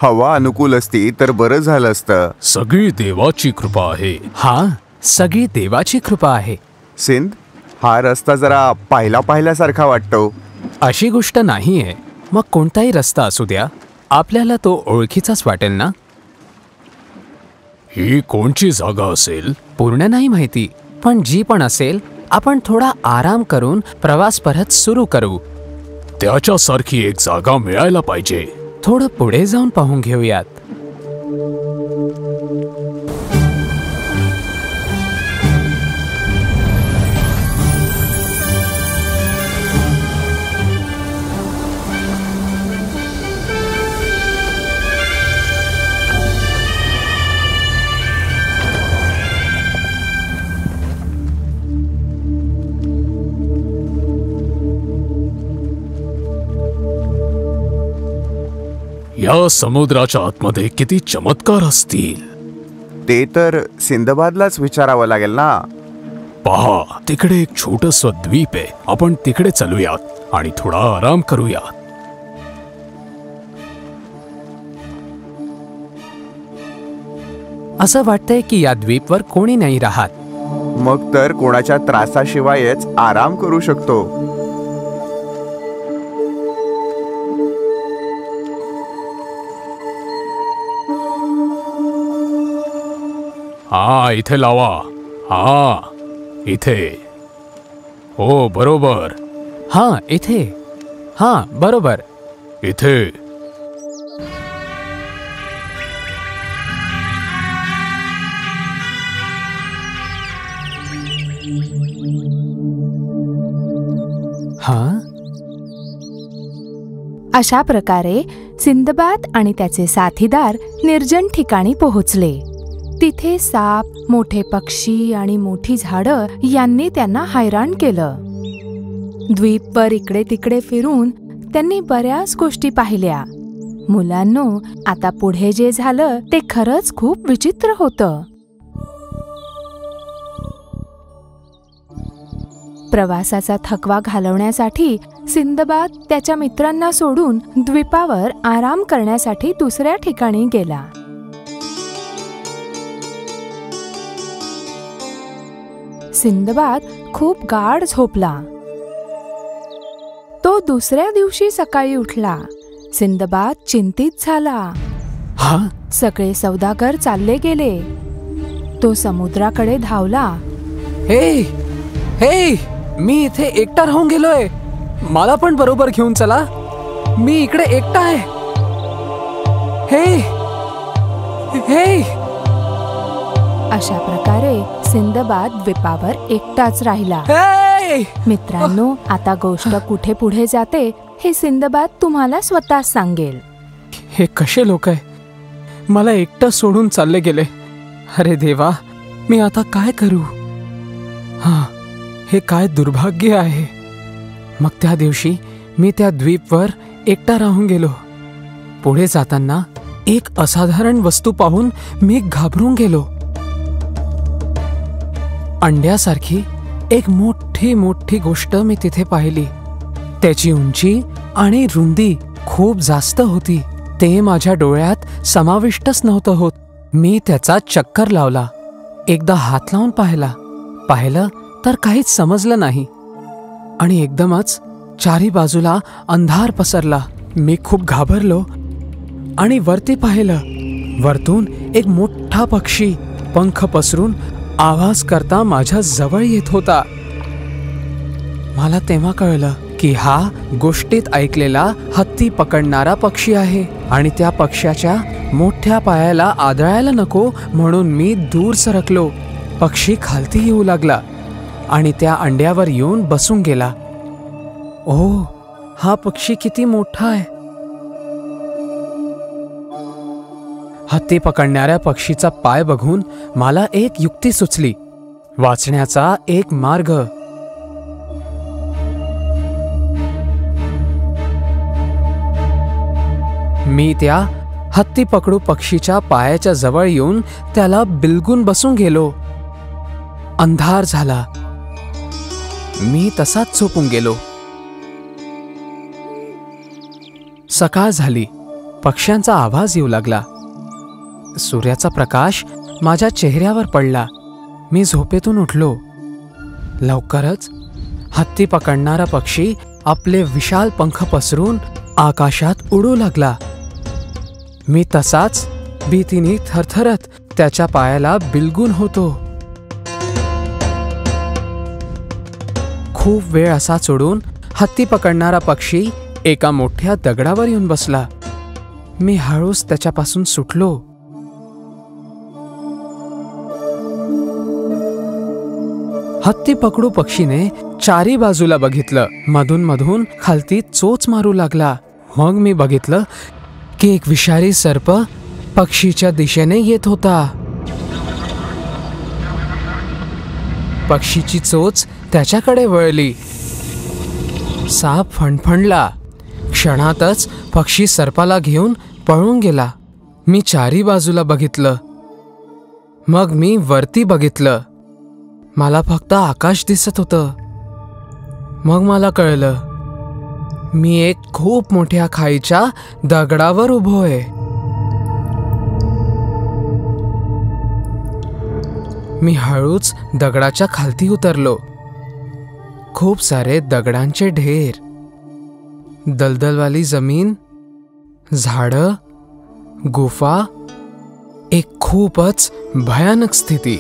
हवा अनुकूल असती तर बरं झालं असतं. सगळी देवाची कृपा आहे. हा, सगळी देवाची कृपा आहे. सिंध, हा रस्ता जरा पाहिल्यासारखा वाटतो. अशी गोष्ट नाहीये. मग कोणताही रस्ता असू द्या, आपल्याला तो ओळखीचाच वाटेल ना. ही कोणची जागा असेल? पूर्ण नाही माहिती, पण जी पण असेल, आपण थोडा आराम करून प्रवास परत सुरू करू. त्याच्यासारखी एक जागा मिळायला पाहिजे. थोडं पुढे जाऊन पाहून घेऊयात. या समुद्राच्या आतमध्ये किती चमत्कार असतील. ते तर सिंदबादलाच विचारावं लागेल ना. पहा, तिकडे एक छोटंसं द्वीप आहे. आपण तिकडे चलूयात आणि थोडा आराम करूयात. असं वाटतंय की या द्वीपवर कोणी नाही राहत. मग तर कोणाच्या त्रासाशिवायच आराम करू शकतो. हा, इथे लावा. हा, इथे. हो, बरोबर. हा, इथे. हा, बरोबर. इथे. हा. अशा प्रकारे सिंदबाद आणि त्याचे साथीदार निर्जन ठिकाणी पोहोचले. तिथे साप, मोठे पक्षी आणि मोठी झाडं यांनी त्यांना हैराण केलं. द्वीपवर इकडे तिकडे फिरून त्यांनी बऱ्याच गोष्टी पाहिल्या. मुलांनो, आता पुढे जे झालं ते खरंच खूप विचित्र होतं. प्रवासाचा थकवा घालवण्यासाठी सिंदबाद त्याच्या मित्रांना सोडून द्वीपावर आराम करण्यासाठी दुसऱ्या ठिकाणी गेला. सिंदबाद खूप गाढ झोपला. तो दुसऱ्या दिवशी सकाळी उठला. सिंदबाद चिंतित झाला. हा, सगळे सौदागर चालले गेले. तो समुद्राकडे धावला. हे हे, मी इथे एकटा राहून गेलोय. मला पण बरोबर घेऊन चला. मी इकडे एकटा आहे. हे हे. अशा प्रकारे सिंदबाद द्वीपावर एकटाच राहिला. मित्रांनो, आता गोष्ट कुठे पुढे जाते हे सिंदबाद तुम्हाला स्वतः सांगेल. हे कसे लोक आहे? मला एकटं सोडून चालले गेले. अरे देवा, मी आता काय करू? हा, हे काय दुर्भाग्य आहे. मग त्या दिवशी मी त्या द्वीपवर एकटा राहून गेलो. पुढे जाताना एक असाधारण वस्तू पाहून मी घाबरून गेलो. अंड्यासारखी एक मोठी मोठी गोष्ट मी तिथे पाहिली. त्याची उंची आणि रुंदी खूप जास्त होती. ते माझ्या डोळ्यात समाविष्टच नव्हतं होत. मी त्याचा चक्कर लावला. एकदा हात लावून पाहिलं तर काहीच समजलं नाही. आणि एकदमच चारी बाजूला अंधार पसरला. मी खूप घाबरलो आणि वरती पाहिलं. वरतून एक मोठा पक्षी पंख पसरून आवाज करता माझ्या जवळ येत होता. मला तेव्हा कळलं की हा गोष्टीत ऐकलेला हत्ती पकडणारा पक्षी आहे. आणि त्या पक्ष्याच्या मोठ्या पायाला आदळायला नको म्हणून मी दूर सरकलो. पक्षी खालती येऊ लागला आणि त्या अंड्यावर येऊन बसून गेला. ओह, हा पक्षी किती मोठा आहे. हत्ती पकडणाऱ्या पक्षीचा पाय बघून मला एक युक्ती सुचली. वाचण्याचा एक मार्ग. मी त्या हत्ती पकडू पक्षीच्या पायाच्या जवळ येऊन त्याला बिलगून बसून गेलो. अंधार झाला. मी तसाच झोपून गेलो. सकाळ झाली. पक्ष्यांचा आवाज येऊ लागला. सूर्याचा प्रकाश माझ्या चेहऱ्यावर पडला. मी झोपेतून उठलो. लवकरच हत्ती पकडणारा पक्षी आपले विशाल पंख पसरून आकाशात उडू लागला. मी तसाच भीतीने थरथरत त्याच्या पायाला बिलगून होतो. खूप वेळ असा सोडून हत्ती पकडणारा पक्षी एका मोठ्या दगडावर येऊन बसला. मी हळूच त्याच्यापासून सुटलो. हत्ती पकडू पक्षीने चारी बाजूला बघितलं. मधून मधून खालती चोच मारू लागला. मग मी बघितलं की एक विषारी सर्प पक्षीच्या दिशेने येत होता. पक्षीची चोच त्याच्याकडे वळली. साप फणफणला. क्षणातच पक्षी सर्पाला घेऊन पळून गेला. मी चारी बाजूला बघितलं. मग मी वरती बघितलं. मला फक्त आकाश दिसत होतं. मग मला कळलं मी एक खूप मोठ्या खाईच्या दगडावर उभो आहे. मी हळूच दगडाच्या खालती उतरलो. खूप सारे दगडांचे ढेर, दलदलवाली जमीन, झाडं, गुफा, एक खूपच भयानक स्थिती.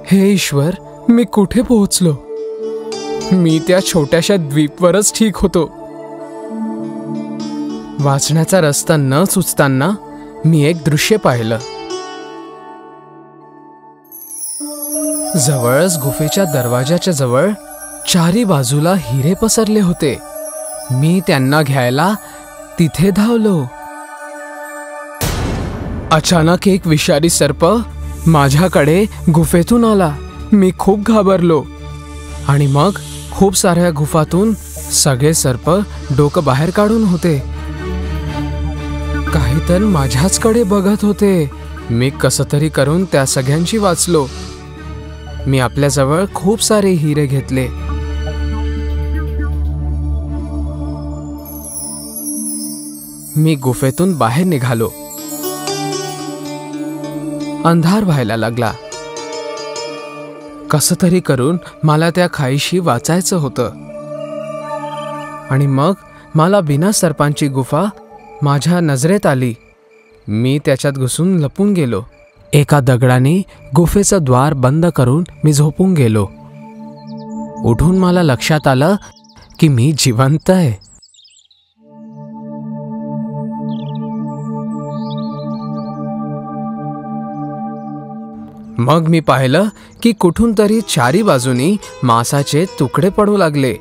हे ईश्वर, मी कुठे पोहोचलो? मी त्या छोट्याशा द्वीपवरच ठीक होतो. वाचण्याचा रस्ता न सुचताना मी एक दृश्य पाहिलं. जवळच गुफेच्या दरवाजाच्या जवळ चारी बाजूला हिरे पसरले होते. मी त्यांना घ्यायला तिथे धावलो. अचानक एक विषारी सर्प माझ्याकडे गुफेतून आला. मी खूप घाबरलो. आणि मग खूप साऱ्या गुफातून सगळे सर्प डोकं बाहेर काढून होते. काही तर माझ्याचकडे बघत होते. मी कसं तरी करून त्या सगळ्यांची वाचलो. मी आपल्याजवळ खूप सारे हिरे घेतले. मी गुफेतून बाहेर निघालो. अंधार व्हायला लागला. कसं तरी करून मला त्या खाईशी वाचायचं होतं. आणि मग मला बिना सर्पांची गुफा माझ्या नजरेत आली. मी त्याच्यात घुसून लपून गेलो. एका दगडाने गुफेचं द्वार बंद करून मी झोपून गेलो. उठून मला लक्षात आलं की मी जिवंत आहे. मग मी पाहिलं की कुठून तरी चारी बाजूनी मांसाचे तुकडे पडू लागले.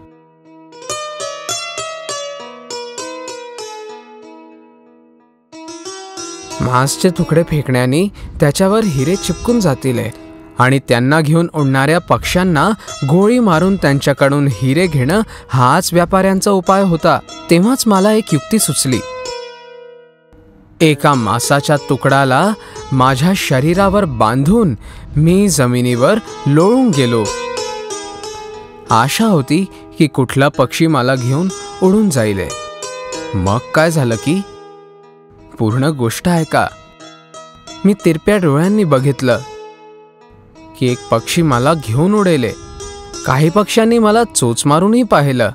मांसचे तुकडे फेकण्याने त्याच्यावर हिरे चिपकून जातील आणि त्यांना घेऊन उडणाऱ्या पक्ष्यांना गोळी मारून त्यांच्याकडून हिरे घेणं हाच व्यापाऱ्यांचा उपाय होता. तेव्हाच मला एक युक्ती सुचली. एका मांसाच्या तुकडाला माझ्या शरीरावर बांधून मी जमिनीवर लोळून गेलो. आशा होती की कुठला पक्षी मला घेऊन उडून जाईल. मग काय झालं की पूर्ण गोष्ट ऐका. मी तिरप्या डोळ्यांनी बघितलं की एक पक्षी मला घेऊन उडेले. काही पक्ष्यांनी मला चोच मारूनही पाहिलं.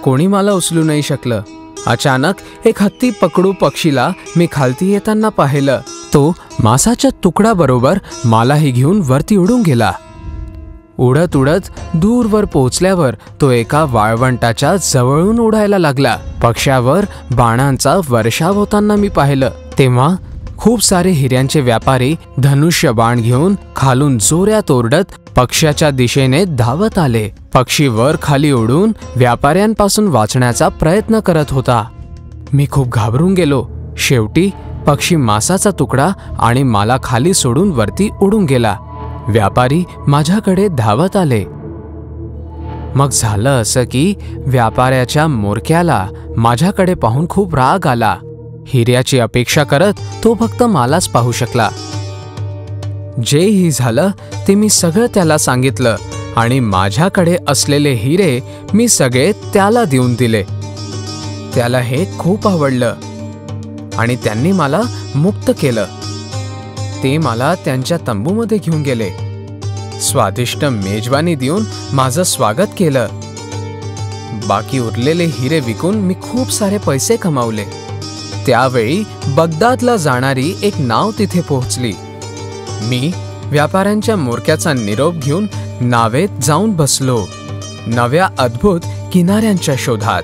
कोणी मला उचलू नाही शकलं. अचानक एक हत्ती पकडू पक्षीला मी खालती येताना पाहिलं. तो मांसाच्या तुकडाबरोबर मलाही घेऊन वरती उडून गेला. उडत उडत दूरवर पोहोचल्यावर तो एका वाळवंटाच्या जवळून उडायला लागला. पक्ष्यावर बाणांचा वर्षाव होताना मी पाहिलं. तेव्हा खूप सारे हिऱ्यांचे व्यापारी धनुष्य बाण घेऊन खालून जोरात ओरडत पक्ष्याच्या दिशेने धावत आले. पक्षी वर खाली उडून व्यापाऱ्यांपासून वाचण्याचा प्रयत्न करत होता. मी खूप घाबरून गेलो. शेवटी पक्षी मांसाचा तुकडा आणि मला खाली सोडून वरती उडून गेला. व्यापारी माझ्याकडे धावत आले. मग झालं असं की व्यापाऱ्याच्या मोरक्याला माझ्याकडे पाहून खूप राग आला. हिऱ्याची अपेक्षा करत तो फक्त मलाच पाहू शकला. जेही झालं ते मी सगळं त्याला सांगितलं आणि माझ्याकडे असलेले हिरे मी सगळे त्याला देऊन दिले. त्याला हे खूप आवडलं. आणि त्यांनी मला मुक्त केलं. ते मला त्यांच्या तंबूमध्ये घेऊन गेले. स्वादिष्ट मेजवानी देऊन माझं स्वागत केलं. बाकी उरलेले हिरे विकून मी खूप सारे पैसे कमावले. त्यावेळी बगदादला जाणारी एक नाव तिथे पोहोचली. मी व्यापाऱ्यांच्या मोरक्याचा निरोप घेऊन नावेत जाऊन बसलो, नव्या अद्भुत किनाऱ्यांच्या शोधात.